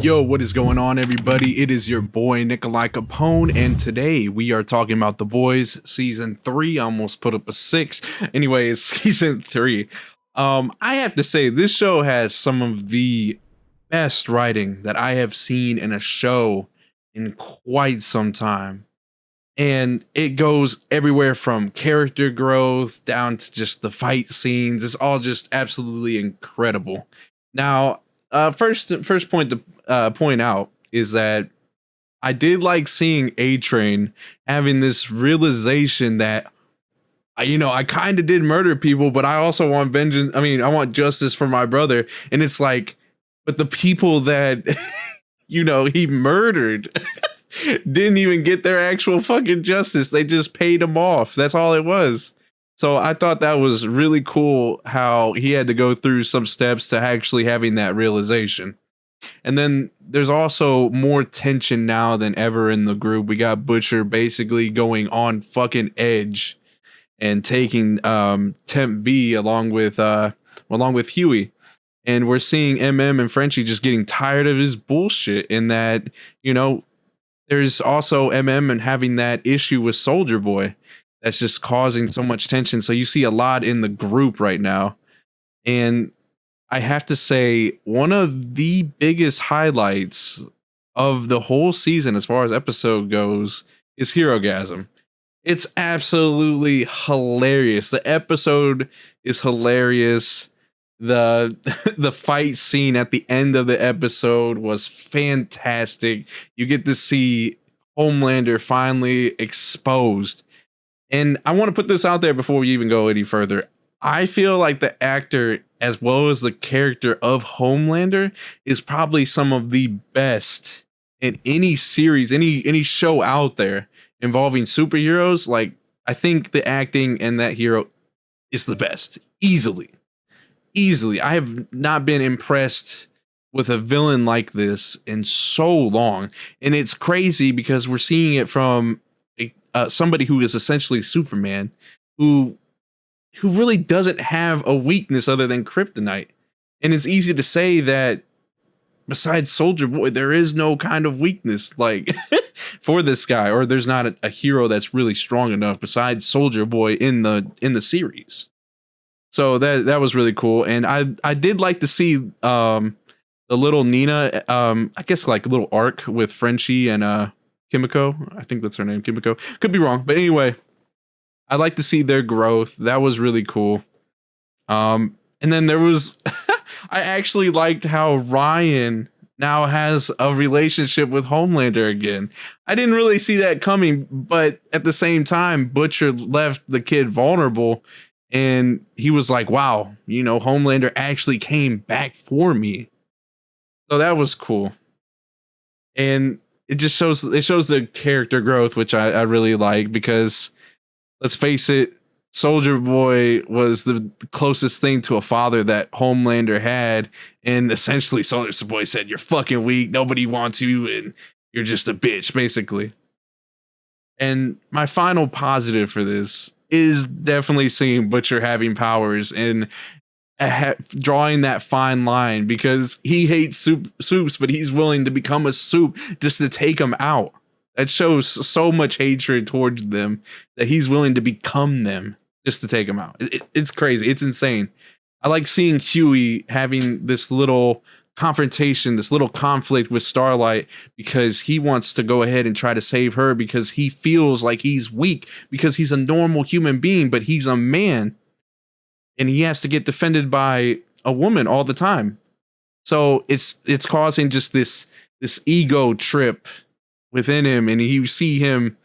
Yo, what is going on, everybody? It is your boy Nikolai Capone, and today we are talking about The Boys season 3. I almost put up a 6. Anyway, it's season 3. I have to say, this show has some of the best writing that I have seen in a show in quite some time. And it goes everywhere from character growth down to just the fight scenes. It's all just absolutely incredible. Now, first point to point out is that I did like seeing A-Train having this realization that I kind of did murder people, but I also want vengeance. I mean, I want justice for my brother. And it's like, but the people that he murdered didn't even get their actual fucking justice. They just paid him off. That's all it was. So I thought that was really cool how he had to go through some steps to actually having that realization. And then there's also more tension now than ever in the group. We got Butcher basically going on fucking edge and taking Temp V along with Huey. And we're seeing MM and Frenchie just getting tired of his bullshit in that, there's also MM and having that issue with Soldier Boy that's just causing so much tension. So you see a lot in the group right now. And I have to say, one of the biggest highlights of the whole season as far as episode goes is Herogasm. It's absolutely hilarious. The episode is hilarious. The fight scene at the end of the episode was fantastic. You get to see Homelander finally exposed. And I want to put this out there before we even go any further. I feel like the actor as well as the character of Homelander is probably some of the best in any series, any show out there involving superheroes. Like, I think the acting in that hero is the best. Easily. I have not been impressed with a villain like this in so long. And it's crazy because we're seeing it from somebody who is essentially Superman, who really doesn't have a weakness other than kryptonite. And it's easy to say that besides Soldier Boy, there is no kind of weakness like for this guy, or there's not a hero that's really strong enough besides Soldier Boy in the series. So that was really cool. And I did like to see the little Nina, I guess like a little arc with Frenchie and Kimiko. I think that's her name, Kimiko. Could be wrong, but anyway, I like to see their growth. That was really cool. And then there was, I actually liked how Ryan now has a relationship with Homelander again. I didn't really see that coming, but at the same time, Butcher left the kid vulnerable, and he was like, wow, Homelander actually came back for me. So that was cool. And it shows the character growth, which I really like, because let's face it, Soldier Boy was the closest thing to a father that Homelander had. And essentially Soldier Boy said, you're fucking weak. Nobody wants you. And you're just a bitch, basically. And my final positive for this is definitely seeing Butcher having powers and drawing that fine line, because he hates soups, but he's willing to become a soup just to take them out. That shows so much hatred towards them that he's willing to become them just to take them out. It's crazy. It's insane. I like seeing Huey having this little confrontation, this little conflict with Starlight, because he wants to go ahead and try to save her because he feels like he's weak because he's a normal human being, but he's a man. And he has to get defended by a woman all the time. So it's causing just this ego trip within him. And you see him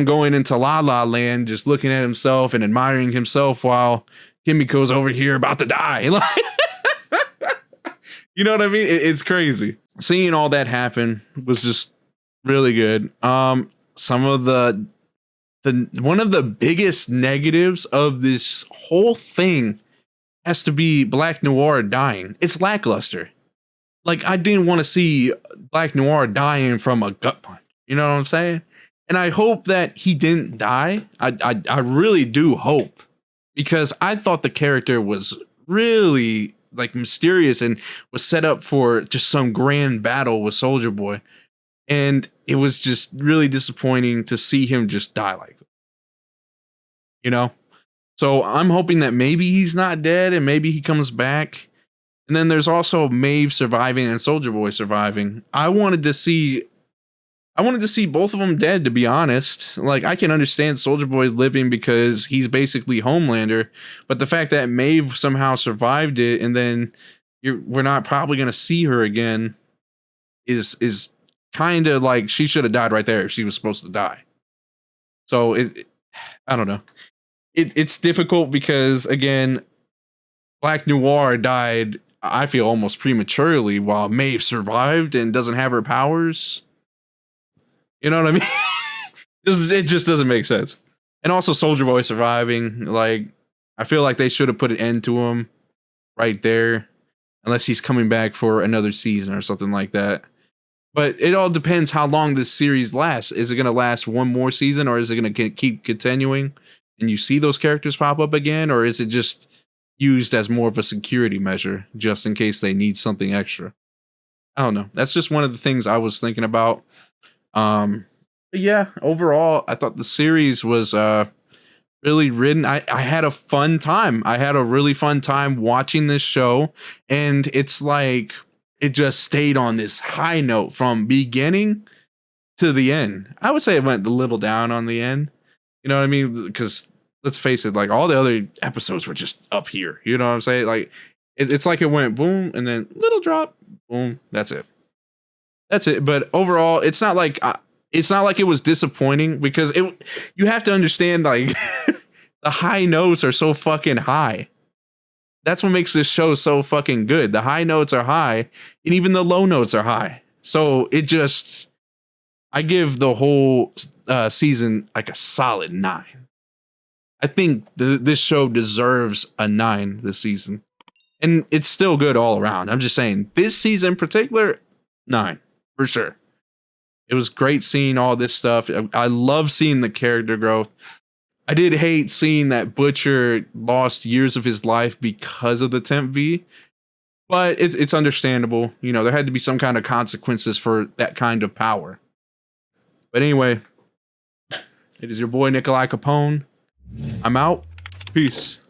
going into La La Land, just looking at himself and admiring himself while Kimiko's over here about to die. You know what I mean? It's crazy. Seeing all that happen was just really good. Some of one of the biggest negatives of this whole thing has to be Black Noir dying. It's lackluster. Like, I didn't want to see Black Noir dying from a gut punch. You know what I'm saying? And I hope that he didn't die. I really do hope, because I thought the character was really like mysterious and was set up for just some grand battle with Soldier Boy. And it was just really disappointing to see him just die like that. You know? So I'm hoping that maybe he's not dead and maybe he comes back. And then there's also Maeve surviving and Soldier Boy surviving. I wanted to see both of them dead, to be honest. Like, I can understand Soldier Boy living because he's basically Homelander, but the fact that Maeve somehow survived it and then we're not probably going to see her again is kind of like she should have died right there if she was supposed to die. So I don't know. It's difficult because, again, Black Noir died, I feel, almost prematurely, while Maeve survived and doesn't have her powers. You know what I mean? It just doesn't make sense. And also Soldier Boy surviving, like, I feel like they should have put an end to him right there, unless he's coming back for another season or something like that. But it all depends how long this series lasts. Is it going to last one more season, or is it going to keep continuing and you see those characters pop up again, or is it just used as more of a security measure just in case they need something extra? I don't know. That's just one of the things I was thinking about. But yeah, overall, I thought the series was really written. I had a fun time. I had a really fun time watching this show, and it's like it just stayed on this high note from beginning to the end. I would say it went a little down on the end. You know what I mean? Because let's face it, like, all the other episodes were just up here. You know what I'm saying? Like, it's like it went boom and then little drop, boom. That's it. That's it. But overall, it's not like it was disappointing, because you have to understand, like, the high notes are so fucking high. That's what makes this show so fucking good. The high notes are high, and even the low notes are high. So I give the whole season like a solid 9. I think this show deserves a 9 this season. And it's still good all around. I'm just saying, this season in particular, 9 for sure. It was great seeing all this stuff. I love seeing the character growth. I did hate seeing that Butcher lost years of his life because of the Temp V, but it's understandable. You know, there had to be some kind of consequences for that kind of power. But anyway, it is your boy Nikolai Capone. I'm out. Peace.